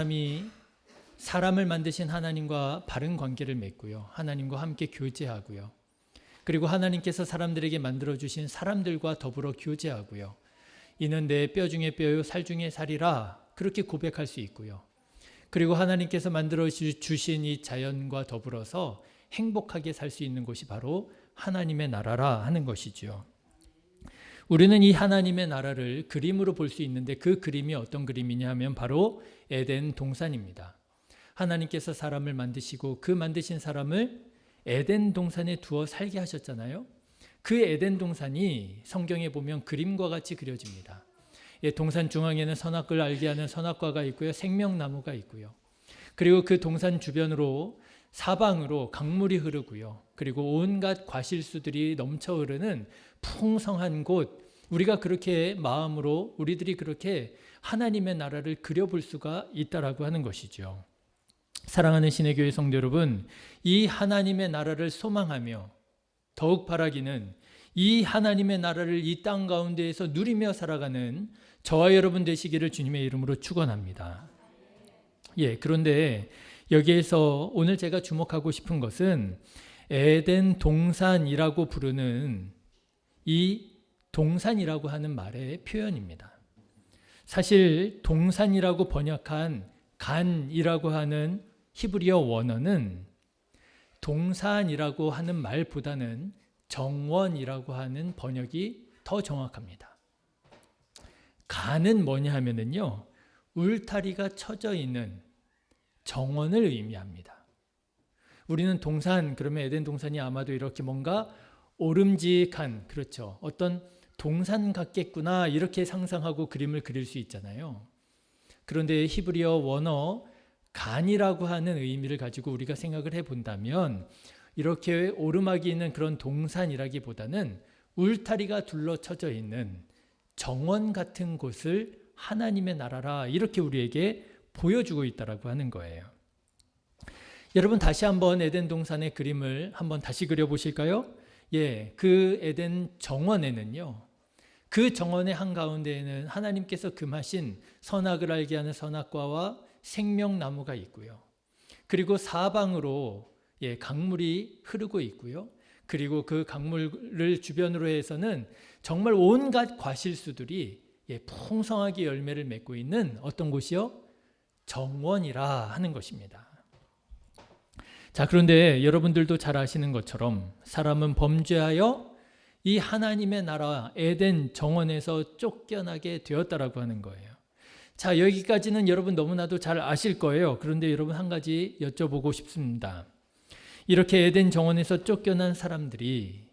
사람이 사람을 만드신 하나님과 바른 관계를 맺고요. 하나님과 함께 교제하고요. 그리고 하나님께서 사람들에게 만들어주신 사람들과 더불어 교제하고요. 이는 내 뼈 중에 뼈요 살 중에 살이라 그렇게 고백할 수 있고요. 그리고 하나님께서 만들어주신 이 자연과 더불어서 행복하게 살 수 있는 곳이 바로 하나님의 나라라 하는 것이죠. 우리는 이 하나님의 나라를 그림으로 볼 수 있는데 그 그림이 어떤 그림이냐 하면 바로 에덴 동산입니다. 하나님께서 사람을 만드시고 그 만드신 사람을 에덴 동산에 두어 살게 하셨잖아요. 그 에덴 동산이 성경에 보면 그림과 같이 그려집니다. 동산 중앙에는 선악을 알게 하는 선악과가 있고요. 생명나무가 있고요. 그리고 그 동산 주변으로 사방으로 강물이 흐르고요. 그리고 온갖 과실수들이 넘쳐 흐르는 풍성한 곳, 우리가 그렇게 마음으로 우리들이 그렇게 하나님의 나라를 그려볼 수가 있다라고 하는 것이죠. 사랑하는 신의 교회 성도 여러분, 이 하나님의 나라를 소망하며 더욱 바라기는 이 하나님의 나라를 이 땅 가운데에서 누리며 살아가는 저와 여러분 되시기를 주님의 이름으로 축원합니다. 그런데 여기에서 오늘 제가 주목하고 싶은 것은 에덴 동산이라고 부르는 이 동산이라고 하는 말의 표현입니다. 사실 동산이라고 번역한 간이라고 하는 히브리어 원어는 동산이라고 하는 말보다는 정원이라고 하는 번역이 더 정확합니다. 간은 뭐냐 하면은요, 울타리가 쳐져 있는 정원을 의미합니다. 우리는 동산, 그러면 에덴 동산이 아마도 이렇게 뭔가 오름직한, 그렇죠, 어떤 동산 같겠구나 이렇게 상상하고 그림을 그릴 수 있잖아요. 그런데 히브리어 원어 간이라고 하는 의미를 가지고 우리가 생각을 해본다면 이렇게 오르막이 있는 그런 동산이라기보다는 울타리가 둘러쳐져 있는 정원 같은 곳을 하나님의 나라라 이렇게 우리에게 보여주고 있다라고 하는 거예요. 여러분 다시 한번 에덴 동산의 그림을 한번 다시 그려보실까요? 그 에덴 정원에는요, 그 정원의 한가운데에는 하나님께서 금하신 선악을 알게 하는 선악과와 생명나무가 있고요. 그리고 사방으로 강물이 흐르고 있고요. 그리고 그 강물을 주변으로 해서는 정말 온갖 과실수들이 풍성하게 열매를 맺고 있는 어떤 곳이요? 정원이라 하는 것입니다. 자, 그런데 여러분들도 잘 아시는 것처럼 사람은 범죄하여 이 하나님의 나라 에덴 정원에서 쫓겨나게 되었다라고 하는 거예요. 자, 여기까지는 여러분 너무나도 잘 아실 거예요. 그런데 여러분 한 가지 여쭤보고 싶습니다. 이렇게 에덴 정원에서 쫓겨난 사람들이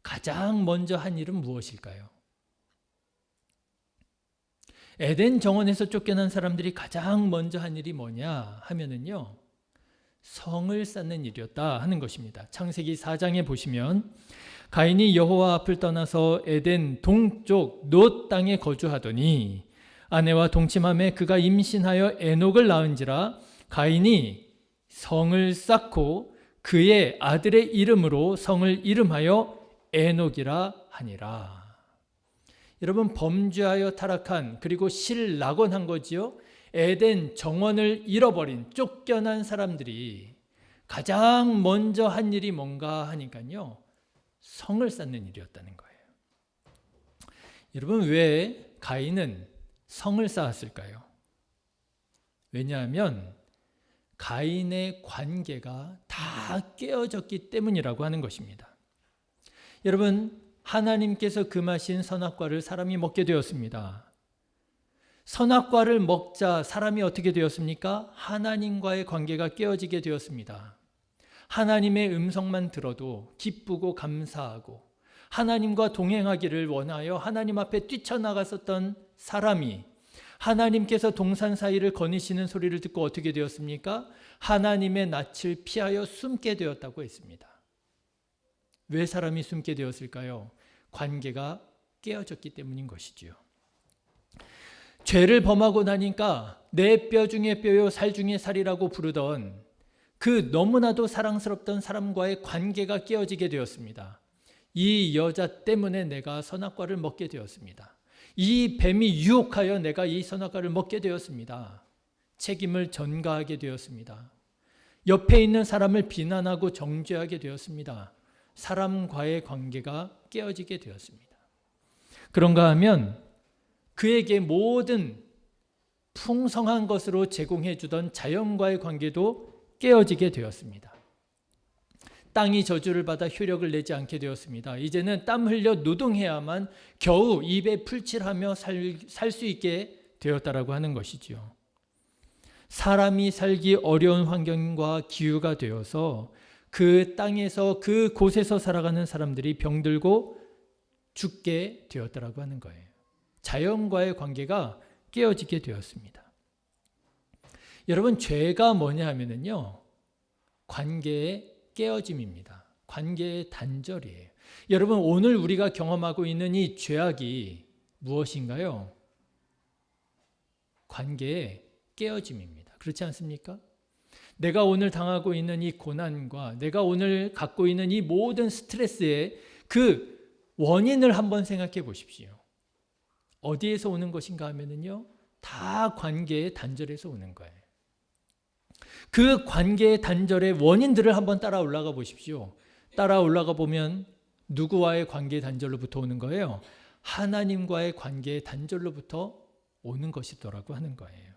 가장 먼저 한 일은 무엇일까요? 에덴 정원에서 쫓겨난 사람들이 가장 먼저 한 일이 뭐냐 하면은요, 성을 쌓는 일이었다 하는 것입니다. 창세기 4장에 보시면 가인이 여호와 앞을 떠나서 에덴 동쪽 놋 땅에 거주하더니 아내와 동침함에 그가 임신하여 에녹을 낳은지라 가인이 성을 쌓고 그의 아들의 이름으로 성을 이름하여 에녹이라 하니라. 여러분, 범죄하여 타락한, 그리고 실낙원한 거지요. 에덴 정원을 잃어버린 쫓겨난 사람들이 가장 먼저 한 일이 뭔가 하니까요, 성을 쌓는 일이었다는 거예요. 여러분, 왜 가인은 성을 쌓았을까요? 왜냐하면 가인의 관계가 다 깨어졌기 때문이라고 하는 것입니다. 여러분, 하나님께서 금하신 선악과를 사람이 먹게 되었습니다. 선악과를 먹자 사람이 어떻게 되었습니까? 하나님과의 관계가 깨어지게 되었습니다. 하나님의 음성만 들어도 기쁘고 감사하고 하나님과 동행하기를 원하여 하나님 앞에 뛰쳐나갔었던 사람이 하나님께서 동산 사이를 거니시는 소리를 듣고 어떻게 되었습니까? 하나님의 낯을 피하여 숨게 되었다고 했습니다. 왜 사람이 숨게 되었을까요? 관계가 깨어졌기 때문인 것이지요. 죄를 범하고 나니까 내 뼈 중에 뼈요 살 중에 살이라고 부르던 그 너무나도 사랑스럽던 사람과의 관계가 깨어지게 되었습니다. 이 여자 때문에 내가 선악과를 먹게 되었습니다. 이 뱀이 유혹하여 내가 이 선악과를 먹게 되었습니다. 책임을 전가하게 되었습니다. 옆에 있는 사람을 비난하고 정죄하게 되었습니다. 사람과의 관계가 깨어지게 되었습니다. 그런가 하면 그에게 모든 풍성한 것으로 제공해 주던 자연과의 관계도 깨어지게 되었습니다. 땅이 저주를 받아 효력을 내지 않게 되었습니다. 이제는 땀 흘려 노동해야만 겨우 입에 풀칠하며 살 수 있게 되었다라고 하는 것이지요. 사람이 살기 어려운 환경과 기후가 되어서 그 땅에서 그 곳에서 살아가는 사람들이 병들고 죽게 되었다라고 하는 거예요. 자연과의 관계가 깨어지게 되었습니다. 여러분, 죄가 뭐냐 하면은요, 관계의 깨어짐입니다. 관계의 단절이에요. 여러분, 오늘 우리가 경험하고 있는 이 죄악이 무엇인가요? 관계의 깨어짐입니다. 그렇지 않습니까? 내가 오늘 당하고 있는 이 고난과 내가 오늘 갖고 있는 이 모든 스트레스의 그 원인을 한번 생각해 보십시오. 어디에서 오는 것인가 하면은요, 다 관계의 단절에서 오는 거예요. 그 관계의 단절의 원인들을 한번 따라 올라가 보십시오. 따라 올라가 보면 누구와의 관계의 단절로부터 오는 거예요? 하나님과의 관계의 단절로부터 오는 것이더라고 하는 거예요.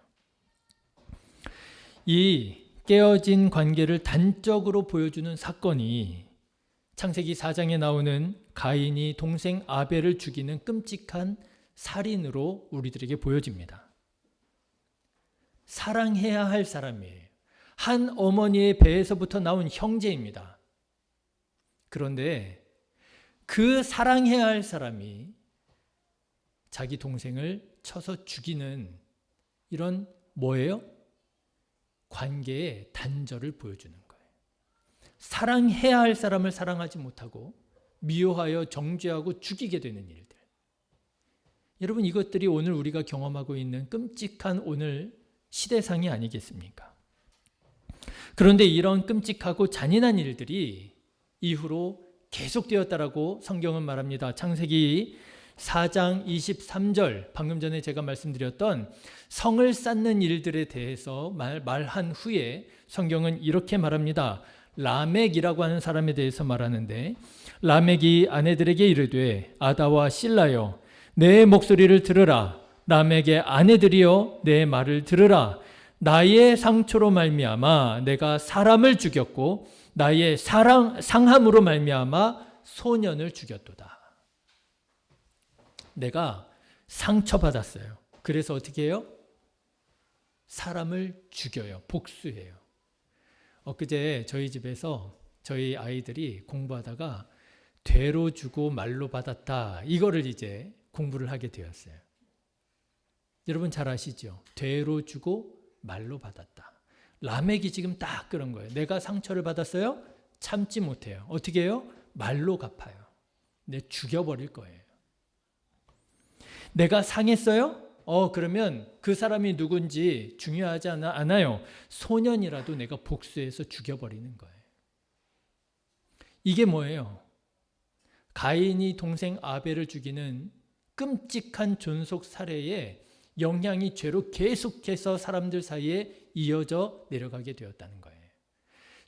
이 깨어진 관계를 단적으로 보여주는 사건이 창세기 4장에 나오는 가인이 동생 아벨을 죽이는 끔찍한 살인으로 우리들에게 보여집니다. 사랑해야 할 사람이에요. 한 어머니의 배에서부터 나온 형제입니다. 그런데 그 사랑해야 할 사람이 자기 동생을 쳐서 죽이는 이런 뭐예요? 관계의 단절을 보여주는 거예요. 사랑해야 할 사람을 사랑하지 못하고 미워하여 정죄하고 죽이게 되는 일들. 여러분, 이것들이 오늘 우리가 경험하고 있는 끔찍한 오늘 시대상이 아니겠습니까? 그런데 이런 끔찍하고 잔인한 일들이 이후로 계속되었다라고 성경은 말합니다. 창세기 4장 23절, 방금 전에 제가 말씀드렸던 성을 쌓는 일들에 대해서 말한 후에 성경은 이렇게 말합니다. 라멕이라고 하는 사람에 대해서 말하는데, 라멕이 아내들에게 이르되 아다와 실라여 내 목소리를 들으라. 라멕의 아내들이여 내 말을 들으라. 나의 상처로 말미암아 내가 사람을 죽였고 나의 상함으로 말미암아 소년을 죽였도다. 내가 상처받았어요. 그래서 어떻게 해요? 사람을 죽여요. 복수해요. 엊그제 저희 집에서 저희 아이들이 공부하다가 되로 주고 말로 받았다, 이거를 이제 공부를 하게 되었어요. 여러분 잘 아시죠? 되로 주고 말로 받았다. 라멕이 지금 딱 그런 거예요. 내가 상처를 받았어요? 참지 못해요. 어떻게 해요? 말로 갚아요. 내 죽여버릴 거예요. 내가 상했어요? 그러면 그 사람이 누군지 중요하지 않아요. 소년이라도 내가 복수해서 죽여버리는 거예요. 이게 뭐예요? 가인이 동생 아벨을 죽이는 끔찍한 존속 살해의 영향이 죄로 계속해서 사람들 사이에 이어져 내려가게 되었다는 거예요.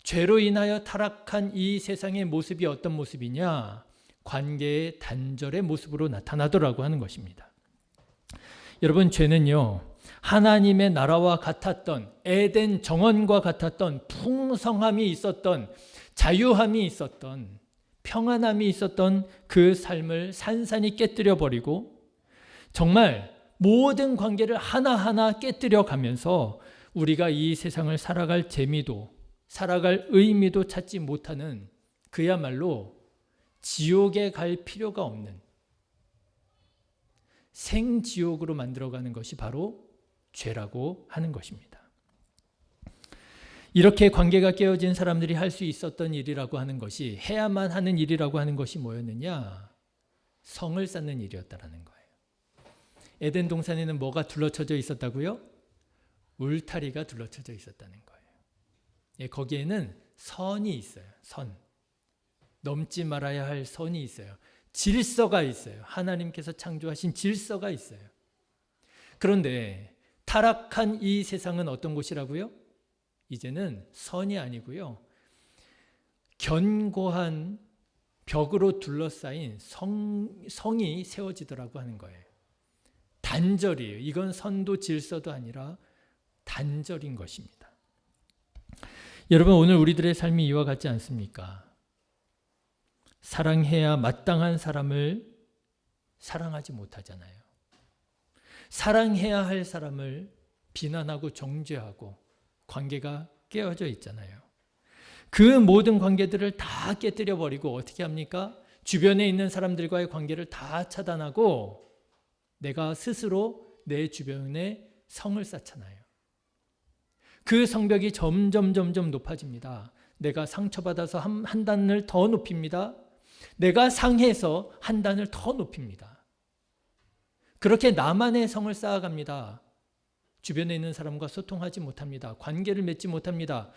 죄로 인하여 타락한 이 세상의 모습이 어떤 모습이냐? 관계의 단절의 모습으로 나타나더라고 하는 것입니다. 여러분, 죄는요, 하나님의 나라와 같았던, 에덴 정원과 같았던, 풍성함이 있었던, 자유함이 있었던, 평안함이 있었던 그 삶을 산산이 깨뜨려 버리고 정말 모든 관계를 하나하나 깨뜨려 가면서 우리가 이 세상을 살아갈 재미도 살아갈 의미도 찾지 못하는, 그야말로 지옥에 갈 필요가 없는 생지옥으로 만들어가는 것이 바로 죄라고 하는 것입니다. 이렇게 관계가 깨어진 사람들이 할 수 있었던 일이라고 하는 것이, 해야만 하는 일이라고 하는 것이 뭐였느냐? 성을 쌓는 일이었다라는 거예요. 에덴 동산에는 뭐가 둘러쳐져 있었다고요? 울타리가 둘러쳐져 있었다는 거예요. 예, 거기에는 선이 있어요. 선. 넘지 말아야 할 선이 있어요. 질서가 있어요. 하나님께서 창조하신 질서가 있어요. 그런데 타락한 이 세상은 어떤 곳이라고요? 이제는 선이 아니고요. 견고한 벽으로 둘러싸인 성이 세워지더라고 하는 거예요. 단절이에요. 이건 선도 질서도 아니라 단절인 것입니다. 여러분, 오늘 우리들의 삶이 이와 같지 않습니까? 사랑해야 마땅한 사람을 사랑하지 못하잖아요. 사랑해야 할 사람을 비난하고 정죄하고 관계가 깨어져 있잖아요. 그 모든 관계들을 다 깨뜨려 버리고 어떻게 합니까? 주변에 있는 사람들과의 관계를 다 차단하고 내가 스스로 내 주변에 성을 쌓잖아요. 그 성벽이 점점 높아집니다. 내가 상처받아서 한 단을 더 높입니다. 내가 상해서 한 단을 더 높입니다. 그렇게 나만의 성을 쌓아갑니다. 주변에 있는 사람과 소통하지 못합니다. 관계를 맺지 못합니다.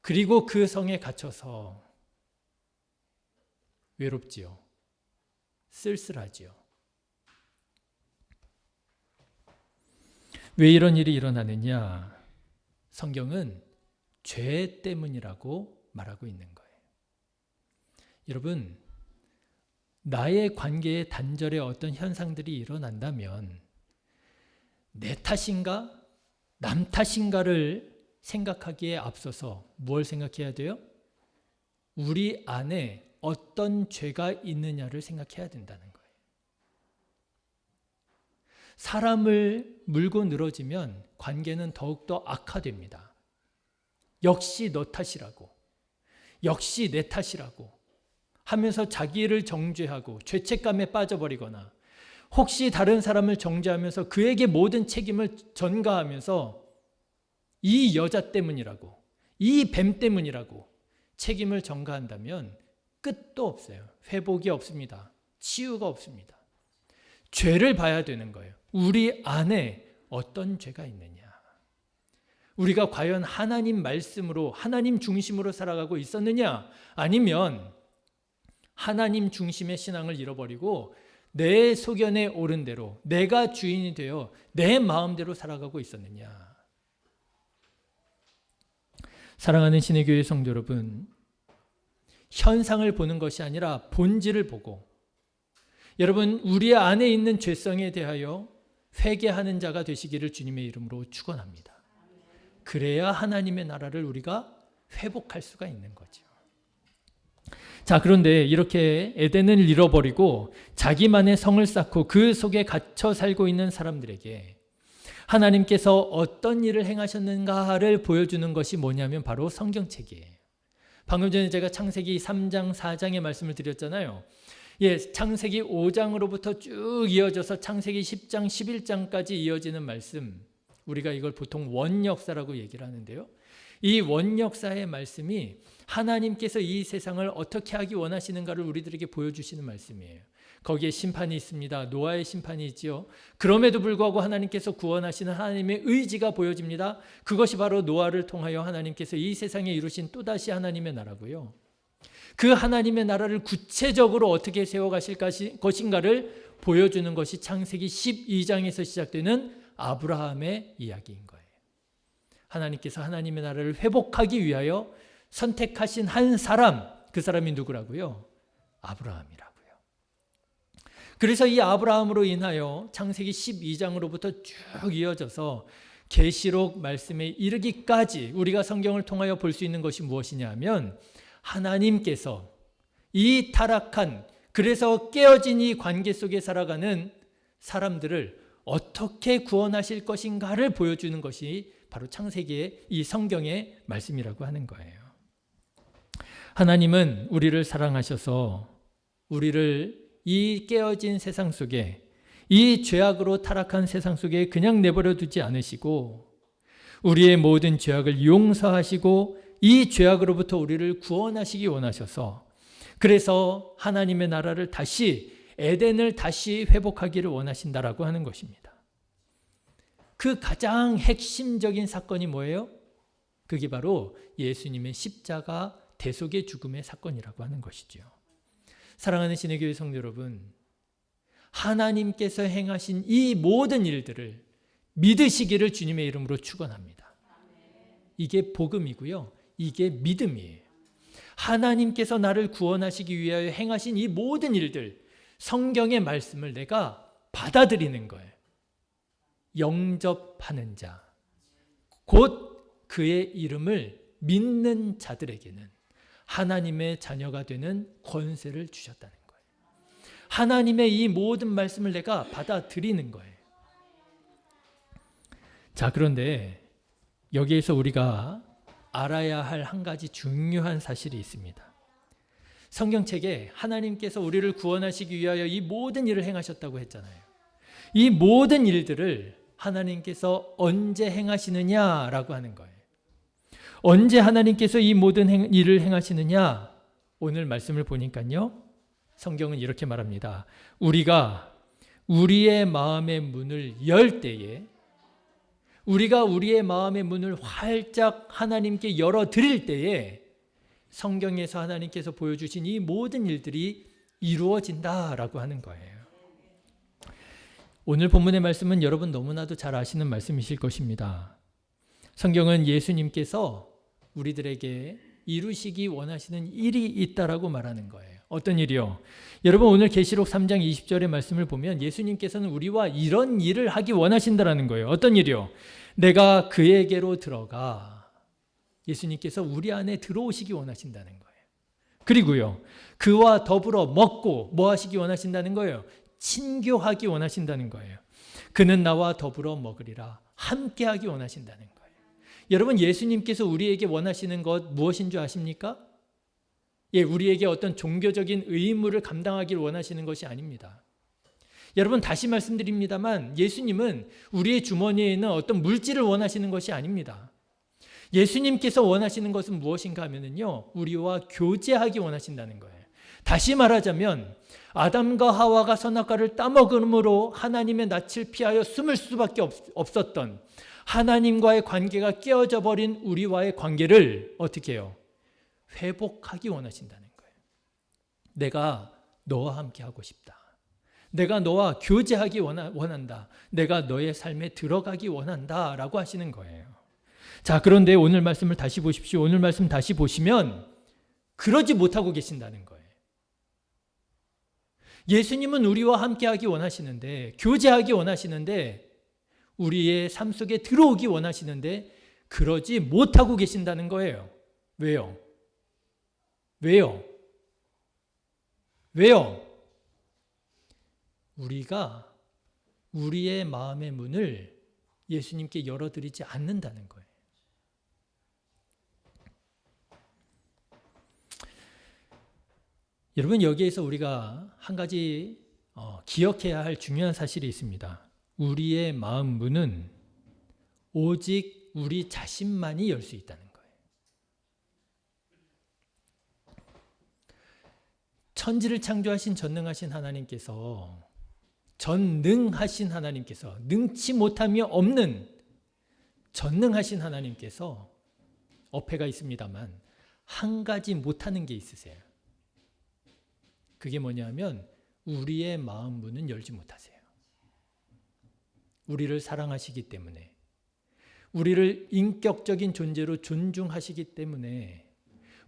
그리고 그 성에 갇혀서 외롭지요. 쓸쓸하지요. 왜 이런 일이 일어나느냐? 성경은 죄 때문이라고 말하고 있는 거예요. 여러분, 나의 관계의 단절에 어떤 현상들이 일어난다면 내 탓인가? 남 탓인가를 생각하기에 앞서서 무엇을 생각해야 돼요? 우리 안에 어떤 죄가 있느냐를 생각해야 된다는 거예요. 사람을 물고 늘어지면 관계는 더욱더 악화됩니다. 역시 너 탓이라고, 역시 내 탓이라고 하면서 자기를 정죄하고 죄책감에 빠져버리거나 혹시 다른 사람을 정죄하면서 그에게 모든 책임을 전가하면서 이 여자 때문이라고, 이 뱀 때문이라고 책임을 전가한다면 끝도 없어요. 회복이 없습니다. 치유가 없습니다. 죄를 봐야 되는 거예요. 우리 안에 어떤 죄가 있느냐. 우리가 과연 하나님 말씀으로, 하나님 중심으로 살아가고 있었느냐, 아니면 하나님 중심의 신앙을 잃어버리고 내 소견에 옳은 대로 내가 주인이 되어 내 마음대로 살아가고 있었느냐. 사랑하는 신의 교회 성도 여러분, 현상을 보는 것이 아니라 본질을 보고, 여러분, 우리 안에 있는 죄성에 대하여 회개하는 자가 되시기를 주님의 이름으로 축원합니다. 그래야 하나님의 나라를 우리가 회복할 수가 있는 거죠. 자, 그런데 이렇게 에덴을 잃어버리고 자기만의 성을 쌓고 그 속에 갇혀 살고 있는 사람들에게 하나님께서 어떤 일을 행하셨는가를 보여주는 것이 뭐냐면 바로 성경책이에요. 방금 전에 제가 창세기 3장, 4장의 말씀을 드렸잖아요. 예, 창세기 5장으로부터 쭉 이어져서 창세기 10장, 11장까지 이어지는 말씀, 우리가 이걸 보통 원역사라고 얘기를 하는데요. 이 원역사의 말씀이 하나님께서 이 세상을 어떻게 하기 원하시는가를 우리들에게 보여주시는 말씀이에요. 거기에 심판이 있습니다. 노아의 심판이 있지요. 그럼에도 불구하고 하나님께서 구원하시는 하나님의 의지가 보여집니다. 그것이 바로 노아를 통하여 하나님께서 이 세상에 이루신 또다시 하나님의 나라고요. 그 하나님의 나라를 구체적으로 어떻게 세워가실 것인가를 보여주는 것이 창세기 12장에서 시작되는 아브라함의 이야기인 거예요. 하나님께서 하나님의 나라를 회복하기 위하여 선택하신 한 사람, 그 사람이 누구라고요? 아브라함이라고요. 그래서 이 아브라함으로 인하여 창세기 12장으로부터 쭉 이어져서 계시록 말씀에 이르기까지 우리가 성경을 통하여 볼 수 있는 것이 무엇이냐 하면 하나님께서 이 타락한, 그래서 깨어진 이 관계 속에 살아가는 사람들을 어떻게 구원하실 것인가를 보여주는 것이 바로 창세기의 이 성경의 말씀이라고 하는 거예요. 하나님은 우리를 사랑하셔서 우리를 이 깨어진 세상 속에, 이 죄악으로 타락한 세상 속에 그냥 내버려 두지 않으시고 우리의 모든 죄악을 용서하시고 이 죄악으로부터 우리를 구원하시기 원하셔서, 그래서 하나님의 나라를 다시, 에덴을 다시 회복하기를 원하신다라고 하는 것입니다. 그 가장 핵심적인 사건이 뭐예요? 그게 바로 예수님의 십자가 대속의 죽음의 사건이라고 하는 것이죠. 사랑하는 신의 교회 성도 여러분, 하나님께서 행하신 이 모든 일들을 믿으시기를 주님의 이름으로 축원합니다. 이게 복음이고요. 이게 믿음이에요. 하나님께서 나를 구원하시기 위하여 행하신 이 모든 일들, 성경의 말씀을 내가 받아들이는 거예요. 영접하는 자, 곧 그의 이름을 믿는 자들에게는 하나님의 자녀가 되는 권세를 주셨다는 거예요. 하나님의 이 모든 말씀을 내가 받아들이는 거예요. 자, 그런데 여기에서 우리가 알아야 할 한 가지 중요한 사실이 있습니다. 성경책에 하나님께서 우리를 구원하시기 위하여 이 모든 일을 행하셨다고 했잖아요. 이 모든 일들을 하나님께서 언제 행하시느냐라고 하는 거예요. 언제 하나님께서 이 모든 일을 행하시느냐? 오늘 말씀을 보니까요. 성경은 이렇게 말합니다. 우리가 우리의 마음의 문을 열 때에, 우리가 우리의 마음의 문을 활짝 하나님께 열어드릴 때에 성경에서 하나님께서 보여주신 이 모든 일들이 이루어진다라고 하는 거예요. 오늘 본문의 말씀은 여러분 너무나도 잘 아시는 말씀이실 것입니다. 성경은 예수님께서 우리들에게 이루시기 원하시는 일이 있다라고 말하는 거예요. 어떤 일이요? 여러분 오늘 계시록 3장 20절의 말씀을 보면 예수님께서는 우리와 이런 일을 하기 원하신다라는 거예요. 어떤 일이요? 내가 그에게로 들어가, 예수님께서 우리 안에 들어오시기 원하신다는 거예요. 그리고요, 그와 더불어 먹고 뭐 하시기 원하신다는 거예요? 친교하기 원하신다는 거예요. 그는 나와 더불어 먹으리라, 함께하기 원하신다는 거예요. 여러분 예수님께서 우리에게 원하시는 것 무엇인 줄 아십니까? 우리에게 어떤 종교적인 의무를 감당하기를 원하시는 것이 아닙니다. 여러분 다시 말씀드립니다만 예수님은 우리의 주머니에 있는 어떤 물질을 원하시는 것이 아닙니다. 예수님께서 원하시는 것은 무엇인가 하면요, 우리와 교제하기 원하신다는 거예요. 다시 말하자면 아담과 하와가 선악과를 따먹음으로 하나님의 낯을 피하여 숨을 수밖에 없었던 하나님과의 관계가 깨어져 버린 우리와의 관계를 어떻게 해요? 회복하기 원하신다는 거예요. 내가 너와 함께 하고 싶다. 내가 너와 교제하기 원한다. 내가 너의 삶에 들어가기 원한다 라고 하시는 거예요. 자, 그런데 오늘 말씀을 다시 보십시오. 오늘 말씀 다시 보시면 그러지 못하고 계신다는 거예요. 예수님은 우리와 함께하기 원하시는데, 교제하기 원하시는데, 우리의 삶 속에 들어오기 원하시는데 그러지 못하고 계신다는 거예요. 왜요? 왜요? 왜요? 우리가 우리의 마음의 문을 예수님께 열어드리지 않는다는 거예요. 여러분 여기에서 우리가 한 가지 기억해야 할 중요한 사실이 있습니다. 우리의 마음 문은 오직 우리 자신만이 열 수 있다는 거예요. 천지를 창조하신 전능하신 하나님께서, 전능하신 하나님께서, 능치 못함이 없는 전능하신 하나님께서 어폐가 있습니다만 한 가지 못하는 게 있으세요. 그게 뭐냐면 우리의 마음 문은 열지 못하세요. 우리를 사랑하시기 때문에, 우리를 인격적인 존재로 존중하시기 때문에,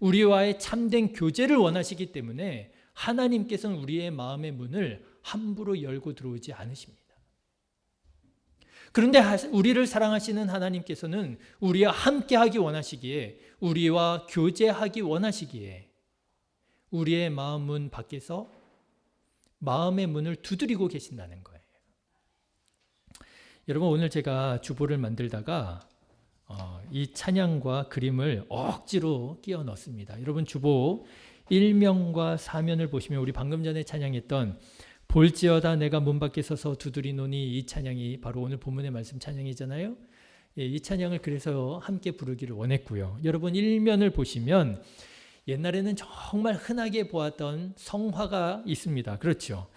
우리와의 참된 교제를 원하시기 때문에 하나님께서는 우리의 마음의 문을 함부로 열고 들어오지 않으십니다. 그런데 우리를 사랑하시는 하나님께서는 우리와 함께하기 원하시기에, 우리와 교제하기 원하시기에 우리의 마음 문 밖에서 마음의 문을 두드리고 계신다는 거예요. 여러분 오늘 제가 주보를 만들다가 이 찬양과 그림을 억지로 끼워 넣습니다. 여러분 주보 1면과 4면을 보시면 우리 방금 전에 찬양했던 볼지어다 내가 문 밖에 서서 두드리노니, 이 찬양이 바로 오늘 본문의 말씀 찬양이잖아요. 이 찬양을 그래서 함께 부르기를 원했고요. 여러분 1면을 보시면 옛날에는 정말 흔하게 보았던 성화가 있습니다. 그렇죠?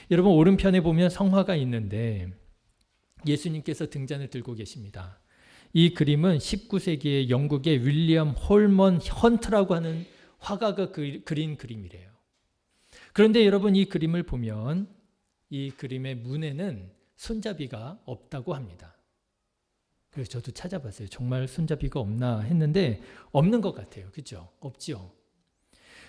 여러분 오른편에 보면 성화가 있는데 예수님께서 등잔을 들고 계십니다. 이 그림은 19세기에 영국의 윌리엄 홀먼 헌트라고 하는 화가가 그린 그림이래요. 그런데 여러분 이 그림을 보면 이 그림의 문에는 손잡이가 없다고 합니다. 그래서 저도 찾아봤어요. 정말 손잡이가 없나 했는데 없는 것 같아요. 그죠? 없지요.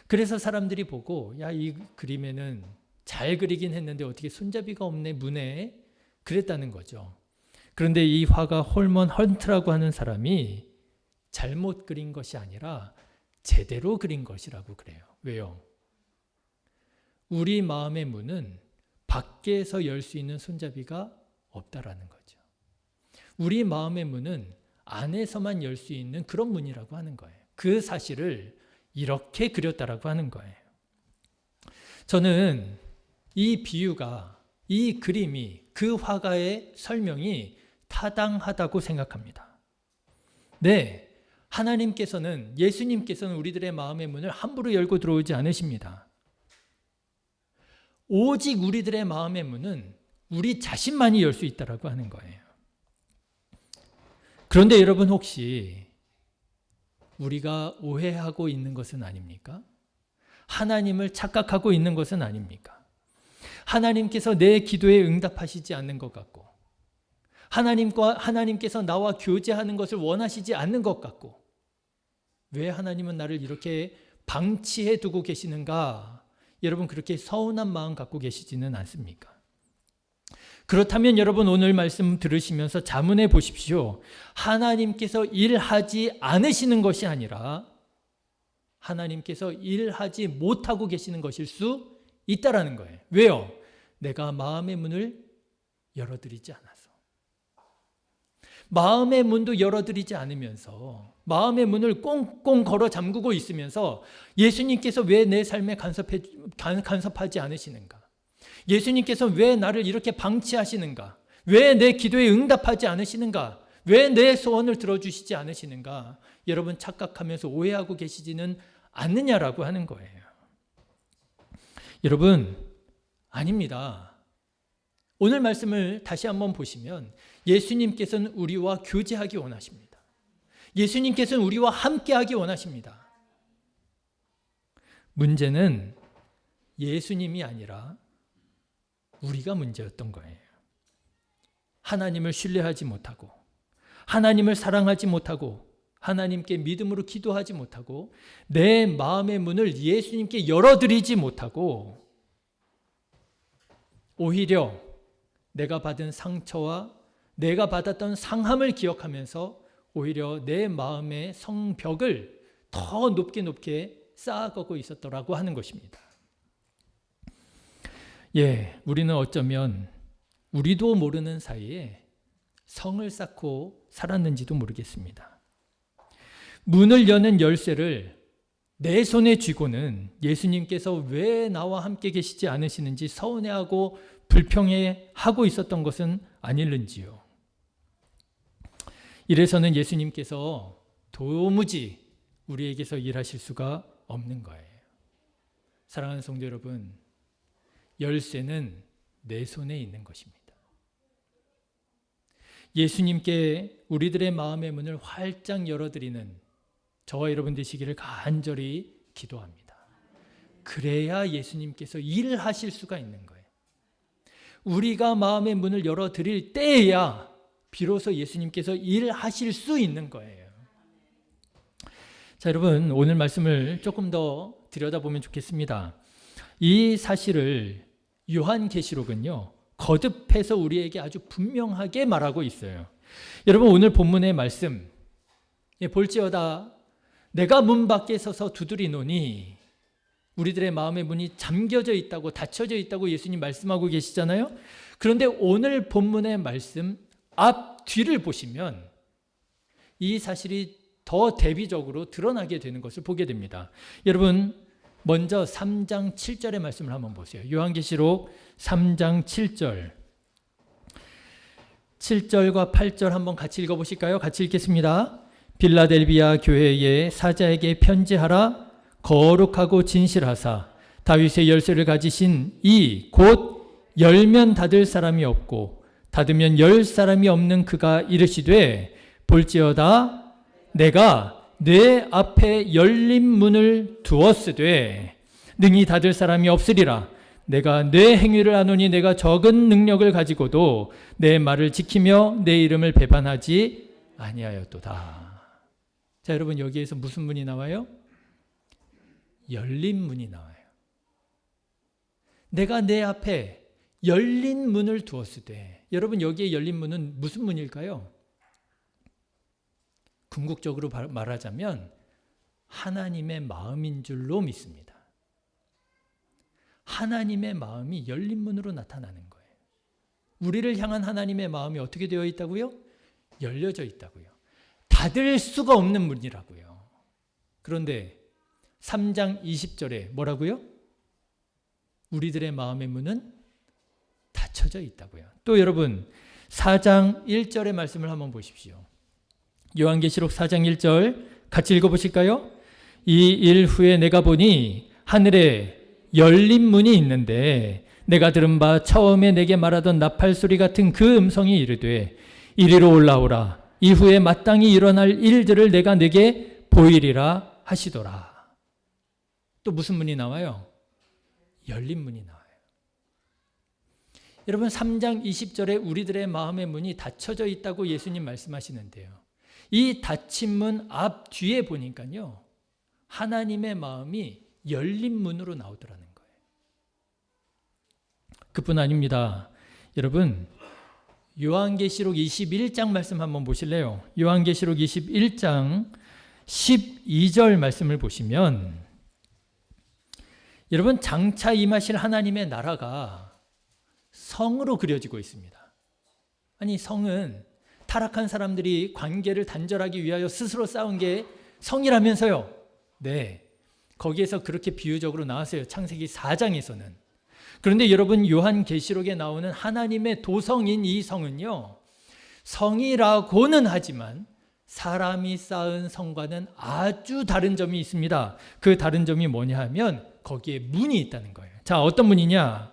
그래서 사람들이 보고 야, 이 그림에는 잘 그리긴 했는데 어떻게 손잡이가 없네, 문에 그랬다는 거죠. 그런데 이 화가 홀먼 헌트라고 하는 사람이 잘못 그린 것이 아니라 제대로 그린 것이라고 그래요. 왜요? 우리 마음의 문은 밖에서 열 수 있는 손잡이가 없다라는 거죠. 우리 마음의 문은 안에서만 열 수 있는 그런 문이라고 하는 거예요. 그 사실을 이렇게 그렸다라고 하는 거예요. 저는 이 비유가, 이 그림이, 그 화가의 설명이 타당하다고 생각합니다. 네, 하나님께서는, 예수님께서는 우리들의 마음의 문을 함부로 열고 들어오지 않으십니다. 오직 우리들의 마음의 문은 우리 자신만이 열 수 있다라고 하는 거예요. 그런데 여러분 혹시 우리가 오해하고 있는 것은 아닙니까? 하나님을 착각하고 있는 것은 아닙니까? 하나님께서 내 기도에 응답하시지 않는 것 같고, 하나님께서 나와 교제하는 것을 원하시지 않는 것 같고, 왜 하나님은 나를 이렇게 방치해 두고 계시는가? 여러분 그렇게 서운한 마음 갖고 계시지는 않습니까? 그렇다면 여러분 오늘 말씀 들으시면서 자문해 보십시오. 하나님께서 일하지 않으시는 것이 아니라 하나님께서 일하지 못하고 계시는 것일 수 있다라는 거예요. 왜요? 내가 마음의 문을 열어드리지 않아서. 마음의 문도 열어드리지 않으면서, 마음의 문을 꽁꽁 걸어 잠그고 있으면서 예수님께서 왜 내 삶에 간섭하지 않으시는가? 예수님께서 왜 나를 이렇게 방치하시는가? 왜 내 기도에 응답하지 않으시는가? 왜 내 소원을 들어주시지 않으시는가? 여러분 착각하면서 오해하고 계시지는 않느냐라고 하는 거예요. 여러분, 아닙니다. 오늘 말씀을 다시 한번 보시면 예수님께서는 우리와 교제하기 원하십니다. 예수님께서는 우리와 함께하기 원하십니다. 문제는 예수님이 아니라 우리가 문제였던 거예요. 하나님을 신뢰하지 못하고, 하나님을 사랑하지 못하고, 하나님께 믿음으로 기도하지 못하고, 내 마음의 문을 예수님께 열어드리지 못하고, 오히려 내가 받은 상처와 내가 받았던 상함을 기억하면서 오히려 내 마음의 성벽을 더 높게 쌓아가고 있었더라고 하는 것입니다. 예, 우리는 어쩌면 우리도 모르는 사이에 성을 쌓고 살았는지도 모르겠습니다. 문을 여는 열쇠를 내 손에 쥐고는 예수님께서 왜 나와 함께 계시지 않으시는지 서운해하고 불평해하고 있었던 것은 아닐는지요. 이래서는 예수님께서 도무지 우리에게서 일하실 수가 없는 거예요. 사랑하는 성도 여러분, 열쇠는 내 손에 있는 것입니다. 예수님께 우리들의 마음의 문을 활짝 열어드리는 저와 여러분 되시기를 간절히 기도합니다. 그래야 예수님께서 일하실 수가 있는 거예요. 우리가 마음의 문을 열어드릴 때에야 비로소 예수님께서 일하실 수 있는 거예요. 자, 여러분 오늘 말씀을 조금 더 들여다보면 좋겠습니다. 이 사실을 요한계시록은요 거듭해서 우리에게 아주 분명하게 말하고 있어요. 여러분 오늘 본문의 말씀 볼지어다 내가 문 밖에 서서 두드리노니, 우리들의 마음의 문이 잠겨져 있다고, 닫혀져 있다고 예수님 말씀하고 계시잖아요. 그런데 오늘 본문의 말씀 앞 뒤를 보시면 이 사실이 더 대비적으로 드러나게 되는 것을 보게 됩니다. 여러분 먼저 3장 7절의 말씀을 한번 보세요. 요한계시록 3장 7절 7절과 8절 한번 같이 읽어보실까요? 같이 읽겠습니다. 빌라델비아 교회의 사자에게 편지하라. 거룩하고 진실하사 다윗의 열쇠를 가지신 이 곧 열면 닫을 사람이 없고 닫으면 열 사람이 없는 그가 이르시되, 볼지어다 내가 내 앞에 열린 문을 두었으되 능히 닫을 사람이 없으리라. 내가 내 행위를 아노니 내가 적은 능력을 가지고도 내 말을 지키며 내 이름을 배반하지 아니하였도다. 자, 여러분 여기에서 무슨 문이 나와요? 열린 문이 나와요. 내가 내 앞에 열린 문을 두었을 때, 여러분 여기에 열린 문은 무슨 문일까요? 궁극적으로 말하자면 하나님의 마음인 줄로 믿습니다. 하나님의 마음이 열린 문으로 나타나는 거예요. 우리를 향한 하나님의 마음이 어떻게 되어 있다고요? 열려져 있다고요. 닫을 수가 없는 문이라고요. 그런데 3장 20절에 뭐라고요? 우리들의 마음의 문은 닫혀져 있다고요. 또 여러분 4장 1절의 말씀을 한번 보십시오. 요한계시록 4장 1절 같이 읽어보실까요? 이 일 후에 내가 보니 하늘에 열린 문이 있는데 내가 들은 바 처음에 내게 말하던 나팔 소리 같은 그 음성이 이르되 이리로 올라오라. 이후에 마땅히 일어날 일들을 내가 네게 보이리라 하시더라. 또 무슨 문이 나와요? 열린 문이 나와요. 여러분 3장 20절에 우리들의 마음의 문이 닫혀져 있다고 예수님 말씀하시는데요. 이 닫힌 문 앞 뒤에 보니까요. 하나님의 마음이 열린 문으로 나오더라는 거예요. 그뿐 아닙니다. 여러분 요한계시록 21장 말씀 한번 보실래요? 요한계시록 21장 12절 말씀을 보시면 여러분 장차 임하실 하나님의 나라가 성으로 그려지고 있습니다. 아니 성은 타락한 사람들이 관계를 단절하기 위하여 스스로 쌓은 게 성이라면서요. 네, 거기에서 그렇게 비유적으로 나왔어요. 창세기 4장에서는. 그런데 여러분 요한계시록에 나오는 하나님의 도성인 이 성은요. 성이라고는 하지만 사람이 쌓은 성과는 아주 다른 점이 있습니다. 그 다른 점이 뭐냐 하면 거기에 문이 있다는 거예요. 자, 어떤 문이냐?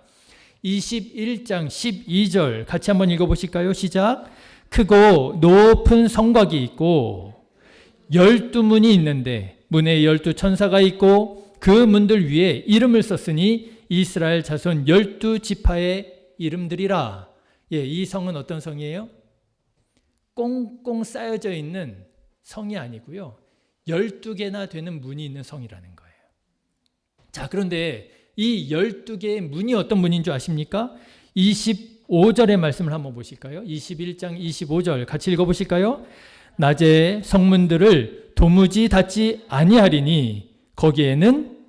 21장 12절 같이 한번 읽어보실까요? 시작. 크고 높은 성곽이 있고 12문이 있는데 문에 12천사가 있고 그 문들 위에 이름을 썼으니 이스라엘 자손 12지파의 이름들이라. 예, 이 성은 어떤 성이에요? 꽁꽁 쌓여져 있는 성이 아니고요. 12개나 되는 문이 있는 성이라는 거예요. 자, 그런데 이 12개의 문이 어떤 문인 줄 아십니까? 25절의 말씀을 한번 보실까요? 21장 25절 같이 읽어보실까요? 낮에 성문들을 도무지 닫지 아니하리니 거기에는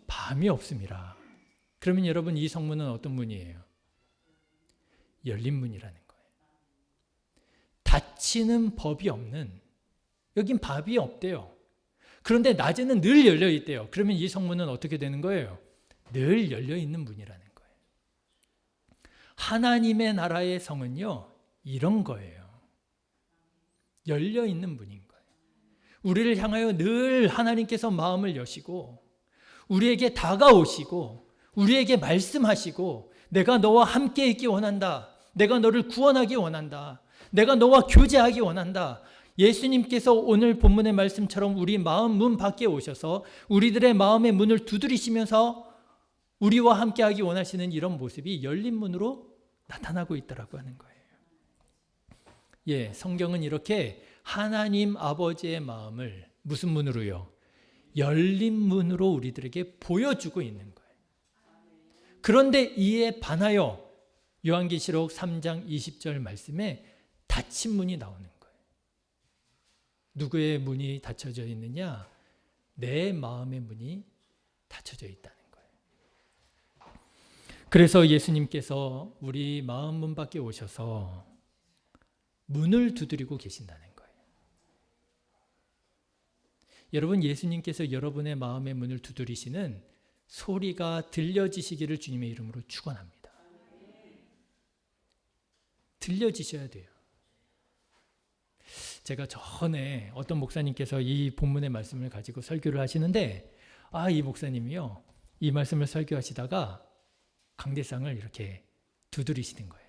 밤이 없음이라. 그러면 여러분 이 성문은 어떤 문이에요? 열린 문이라는 거예요. 닫히는 법이 없는, 여긴 밤이 없대요. 그런데 낮에는 늘 열려 있대요. 그러면 이 성문은 어떻게 되는 거예요? 늘 열려 있는 문이라는 거예요. 하나님의 나라의 성은요, 이런 거예요. 열려 있는 문인 거예요. 우리를 향하여 늘 하나님께서 마음을 여시고 우리에게 다가오시고 우리에게 말씀하시고 내가 너와 함께 있기 원한다. 내가 너를 구원하기 원한다. 내가 너와 교제하기 원한다. 예수님께서 오늘 본문의 말씀처럼 우리 마음 문 밖에 오셔서 우리들의 마음의 문을 두드리시면서 우리와 함께하기 원하시는 이런 모습이 열린 문으로 나타나고 있다라고 하는 거예요. 예, 성경은 이렇게 하나님 아버지의 마음을 무슨 문으로요? 열린 문으로 우리들에게 보여주고 있는 거예요. 그런데 이에 반하여 요한계시록 3장 20절 말씀에 닫힌 문이 나오는 거예요. 누구의 문이 닫혀져 있느냐? 내 마음의 문이 닫혀져 있다는 거예요. 그래서 예수님께서 우리 마음 문 밖에 오셔서 문을 두드리고 계신다는 거예요. 여러분, 예수님께서 여러분의 마음의 문을 두드리시는 소리가 들려지시기를 주님의 이름으로 축원합니다. 들려지셔야 돼요. 제가 전에 어떤 목사님께서 이 본문의 말씀을 가지고 설교를 하시는데 이 목사님이요, 이 말씀을 설교하시다가 강대상을 이렇게 두드리시는 거예요.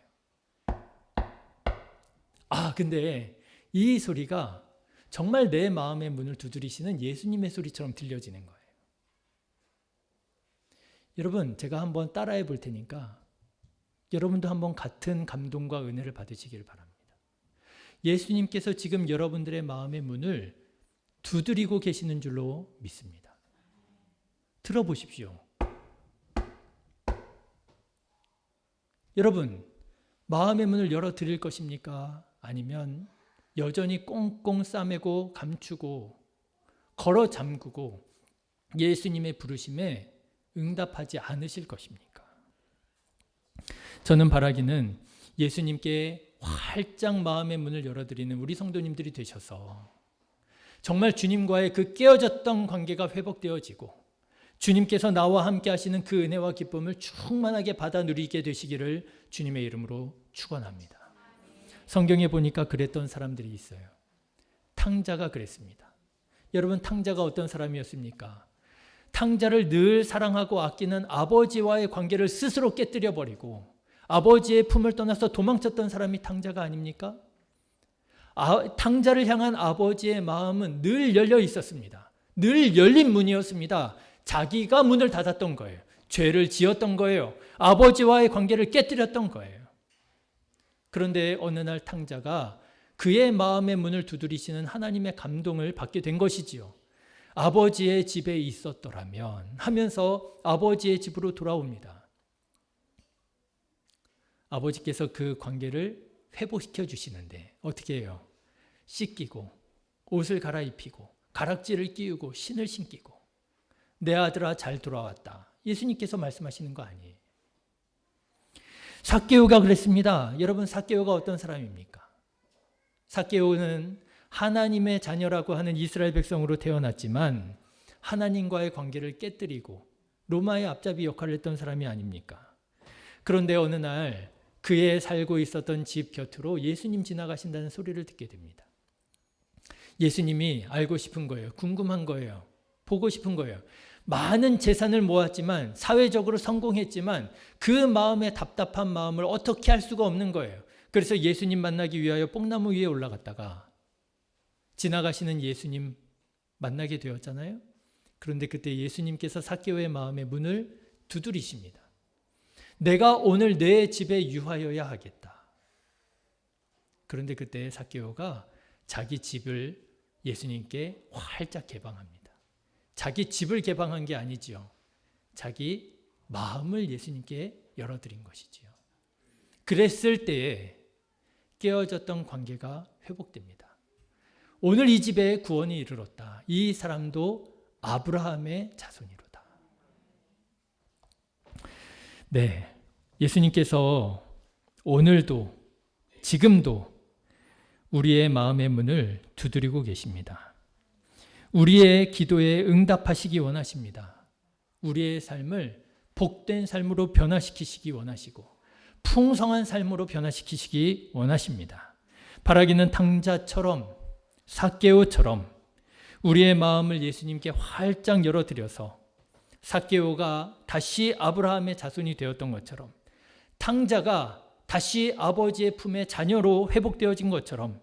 근데 이 소리가 정말 내 마음의 문을 두드리시는 예수님의 소리처럼 들려지는 거예요. 여러분, 제가 한번 따라해 볼 테니까 여러분도 한번 같은 감동과 은혜를 받으시기를 바랍니다. 예수님께서 지금 여러분들의 마음의 문을 두드리고 계시는 줄로 믿습니다. 들어보십시오. 여러분, 마음의 문을 열어드릴 것입니까? 아니면 여전히 꽁꽁 싸매고 감추고 걸어 잠그고 예수님의 부르심에 응답하지 않으실 것입니까? 저는 바라기는 예수님께 활짝 마음의 문을 열어드리는 우리 성도님들이 되셔서 정말 주님과의 그 깨어졌던 관계가 회복되어지고 주님께서 나와 함께 하시는 그 은혜와 기쁨을 충만하게 받아 누리게 되시기를 주님의 이름으로 축원합니다. 성경에 보니까 그랬던 사람들이 있어요. 탕자가 그랬습니다. 여러분, 탕자가 어떤 사람이었습니까? 탕자를 늘 사랑하고 아끼는 아버지와의 관계를 스스로 깨뜨려 버리고 아버지의 품을 떠나서 도망쳤던 사람이 탕자가 아닙니까? 탕자를 향한 아버지의 마음은 늘 열려 있었습니다. 늘 열린 문이었습니다. 자기가 문을 닫았던 거예요. 죄를 지었던 거예요. 아버지와의 관계를 깨뜨렸던 거예요. 그런데 어느 날 탕자가 그의 마음의 문을 두드리시는 하나님의 감동을 받게 된 것이지요. 아버지의 집에 있었더라면 하면서 아버지의 집으로 돌아옵니다. 아버지께서 그 관계를 회복시켜 주시는데 어떻게 해요? 씻기고 옷을 갈아입히고 가락지를 끼우고 신을 신기고 내 아들아 잘 돌아왔다. 예수님께서 말씀하시는 거 아니에요. 삭개오가 그랬습니다. 여러분, 삭개오가 어떤 사람입니까? 삭개오는 하나님의 자녀라고 하는 이스라엘 백성으로 태어났지만 하나님과의 관계를 깨뜨리고 로마의 앞잡이 역할을 했던 사람이 아닙니까? 그런데 어느 날 그의 살고 있었던 집 곁으로 예수님 지나가신다는 소리를 듣게 됩니다. 예수님이 알고 싶은 거예요. 궁금한 거예요. 보고 싶은 거예요. 많은 재산을 모았지만 사회적으로 성공했지만 그 마음의 답답한 마음을 어떻게 할 수가 없는 거예요. 그래서 예수님 만나기 위하여 뽕나무 위에 올라갔다가 지나가시는 예수님 만나게 되었잖아요. 그런데 그때 예수님께서 삭개오의 마음의 문을 두드리십니다. 내가 오늘 내 집에 유하여야 하겠다. 그런데 그때 삭개오가 자기 집을 예수님께 활짝 개방합니다. 자기 집을 개방한 게 아니지요. 자기 마음을 예수님께 열어드린 것이지요. 그랬을 때에 깨어졌던 관계가 회복됩니다. 오늘 이 집에 구원이 이르렀다. 이 사람도 아브라함의 자손이로다. 네, 예수님께서 오늘도 지금도 우리의 마음의 문을 두드리고 계십니다. 우리의 기도에 응답하시기 원하십니다. 우리의 삶을 복된 삶으로 변화시키시기 원하시고 풍성한 삶으로 변화시키시기 원하십니다. 바라기는 탕자처럼 삭개오처럼 우리의 마음을 예수님께 활짝 열어드려서 삭개오가 다시 아브라함의 자손이 되었던 것처럼 탕자가 다시 아버지의 품의 자녀로 회복되어진 것처럼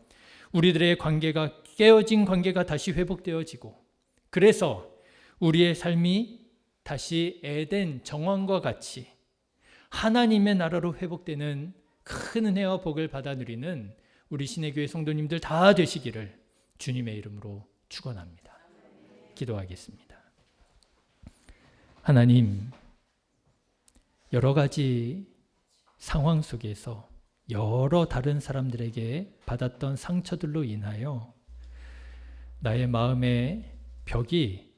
우리들의 관계가 깨어진 관계가 다시 회복되어지고 그래서 우리의 삶이 다시 에덴 정원과 같이 하나님의 나라로 회복되는 큰 은혜와 복을 받아 누리는 우리 신의교회 성도님들 다 되시기를 주님의 이름으로 축원합니다. 기도하겠습니다. 하나님, 여러 가지 상황 속에서 여러 다른 사람들에게 받았던 상처들로 인하여 나의 마음의 벽이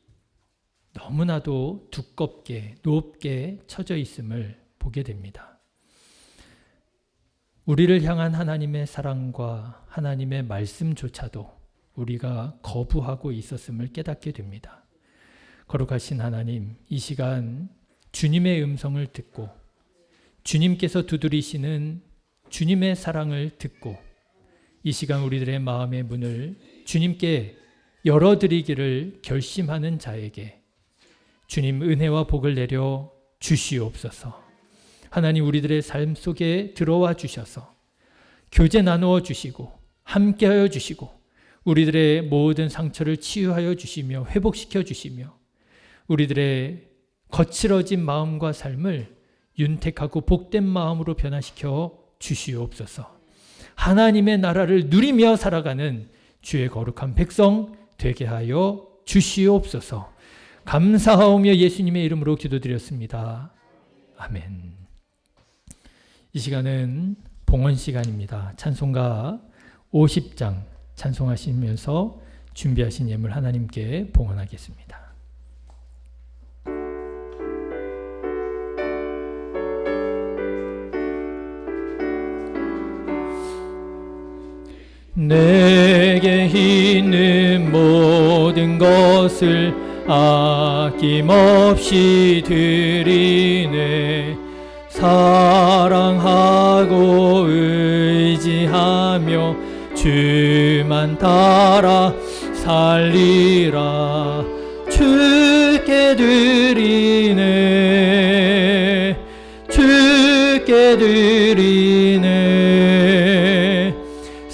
너무나도 두껍게 높게 쳐져 있음을 보게 됩니다. 우리를 향한 하나님의 사랑과 하나님의 말씀조차도 우리가 거부하고 있었음을 깨닫게 됩니다. 거룩하신 하나님, 이 시간 주님의 음성을 듣고 주님께서 두드리시는 주님의 사랑을 듣고 이 시간 우리들의 마음의 문을 주님께 열어드리기를 결심하는 자에게 주님 은혜와 복을 내려 주시옵소서. 하나님, 우리들의 삶 속에 들어와 주셔서 교제 나누어 주시고 함께하여 주시고 우리들의 모든 상처를 치유하여 주시며 회복시켜 주시며 우리들의 거칠어진 마음과 삶을 윤택하고 복된 마음으로 변화시켜 주시옵소서. 하나님의 나라를 누리며 살아가는 주의 거룩한 백성 되게 하여 주시옵소서. 감사하오며 예수님의 이름으로 기도드렸습니다. 아멘. 이 시간은 봉헌 시간입니다. 찬송가 50장 찬송하시면서 준비하신 예물 하나님께 봉헌하겠습니다. 내게 있는 모든 것을 아낌없이 드리네. 사랑하고 의지하며 주만 따라 살리라. 주께 드리네. 주께 드리네.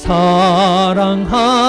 사랑하